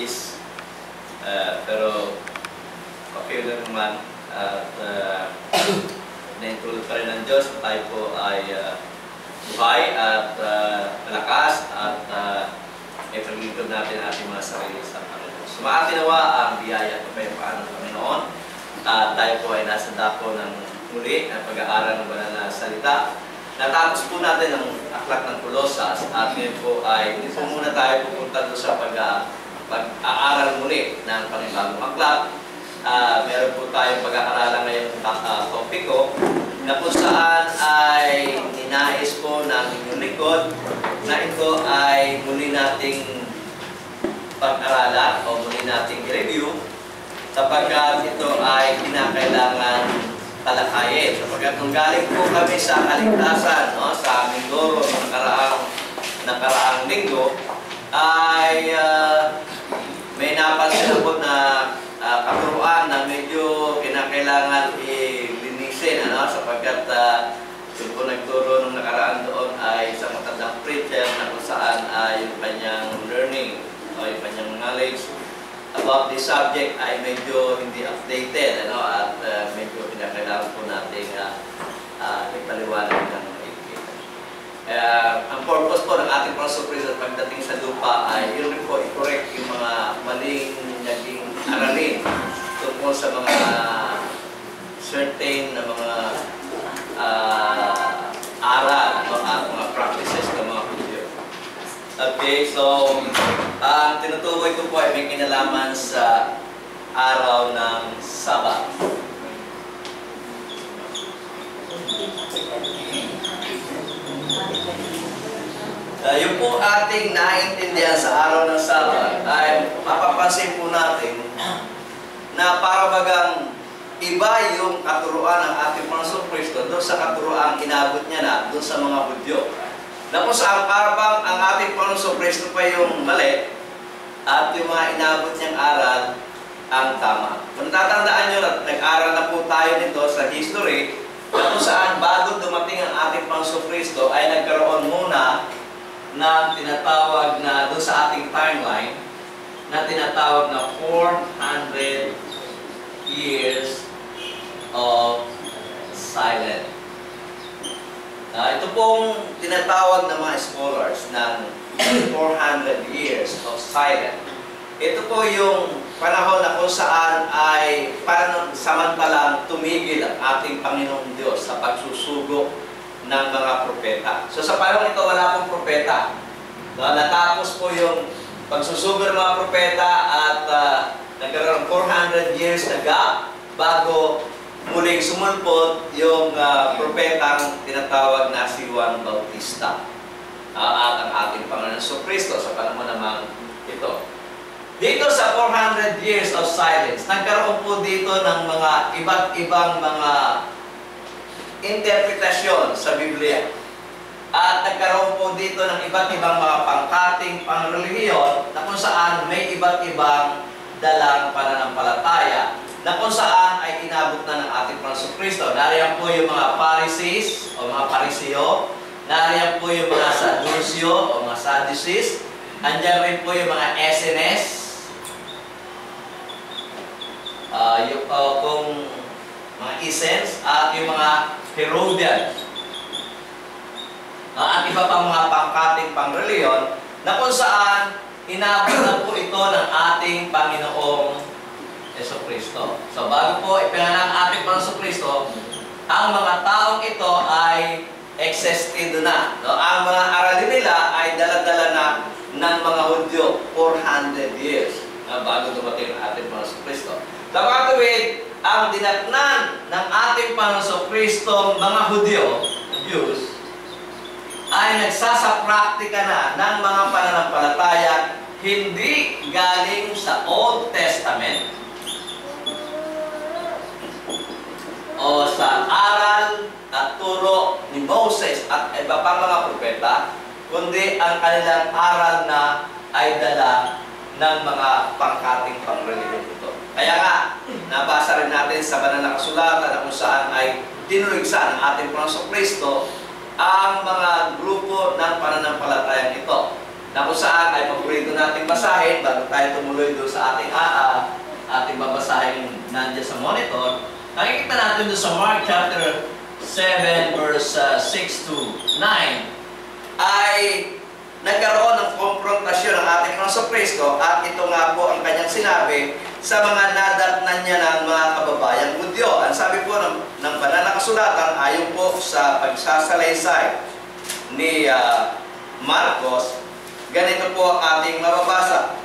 is. Pero okay lang naman at na-include pa rin ng Diyos na tayo po ay buhay at malakas at may paglingkod natin ang ating mga sarili sa Panginoon. Sumaatinawa ang biyaya at kapayapaan ng Panginoon at tayo po ay nasa dako ng muli ng pag-aaral ng banal na salita. Natapos po natin ang aklat ng Kolosas at ngayon po ay hindi po muna tayo pupunta doon sa pag-aaral muli ng panibagong aklat. Meron po tayong pag-aaralan ngayong topiko na kung saan ay ninais po ng inyong likod na ito ay muli nating pag-aralan o muli nating i-review sapagkat ito ay kinakailangan talakayin. Sapagkat nung galing po kami sa kaligtasan, no, sa Mindoro, nakaraang linggo, ay may napansin po na katuruan na medyo kinakailangan ilinisin, ano, sapagkat yung po nagturo nung nakaraan doon ay sa matandang preacher na kung saan yung kanyang learning o yung kanyang knowledge about the subject ay medyo hindi updated, ano, at medyo kinakailangan po natin ipaliwanag ng maigit. Ang purpose po ng ating Panginoon pagdating sa lupa ay yun rin po i-correct yung mga maling naging aralin tungkol sa mga certain na mga aral at mga practices ng mga Hudyo. Okay, so ang tinutukoy ko po ay may kinalaman sa araw ng Sabat. Yung po ating naintindihan sa araw ng Sabat ay mapapansin po natin na para bagang iba yung katuruan ng ating Panginoon Kristo doon sa katuruan inabot niya na doon sa mga Hudyo. Na kung saan para bang ang ating Panginoon Kristo pa yung mali at yung mga inabot niyang aral ang tama. Kung natatandaan nyo na nag-aral na po tayo nito sa history na kung saan bago dumating ang ating Panginoon Kristo ay nagkaroon muna na tinatawag na doon sa ating timeline na tinatawag na 400 years of silence. Ito pong tinatawag ng mga scholars ng 400 years of silence. Ito po yung panahon na kung saan ay samantalang tumigil ang ating Panginoong Diyos sa pagsusugo ng mga propeta. So sa panahon ito, wala pong propeta. Natapos po yung pagsusugo ng mga propeta at nagkaroon 400 years na gap bago muling sumulpot yung propetang tinatawag na si Juan Bautista at ang ating Panginoon Kristo sa panahon naman ito. Dito sa 400 years of silence, nagkaroon po dito ng mga iba't ibang mga interpretasyon sa Biblia. At nagkaroon po dito ng iba't ibang mga pangkating pangrelihiyon na kung saan may iba't ibang dalang pananampalataya na kung saan ay inabot na ng ating Panginoon Kristo. Nariyan po yung mga Pharisees o mga Pariseo, nariyan po yung mga Sadduceo o mga Sadducees, andyan rin po yung mga Essenes, kung mga Essens, at yung mga Herodians. At iba pang mga pangkating pangreliyon na kung saan inabot na po ito ng ating Panginoong Jesucristo. So bago po ipinanganak ang ating Panginoong Jesucristo, ang mga taong ito ay existed na. No? Ang mga aralin nila ay dala-dala na ng mga Hudyo 400 years bago dumating ang ating Panginoong Jesucristo. Sa pagkawid, ang dinatnan ng ating Panginoong Kristo mga Hudyo, Jews, ay nagsasapraktika na ng mga pananampalataya hindi galing sa Old Testament o sa aral at turo ni Moses at iba pang mga propeta, kundi ang kanilang aral na ay dala ng mga pangkating pangrelihiyon ito. Kaya nga, nabasa rin natin sa banal na kasulatan na kung saan ay tinuligsa ng ating Panginoong Kristo ang mga grupo ng pananampalatayang ito. na kung saan ay paborito nating basahin bago tayo tumuloy doon sa ating babasahin nandiyan sa monitor. Nakikita natin doon sa Mark chapter 7 verse 6 to 9 ay nagkaroon ng konfrontasyon ng ating Panginoong Kristo at ito nga po ang kanyang sinabi sa mga nadatnan niya ng mga kababayang Hudyo. Ang sabi po ng banal na kasulatan ayon po sa pagsasalaysay ni Marcos, ganito po ang ating mababasa.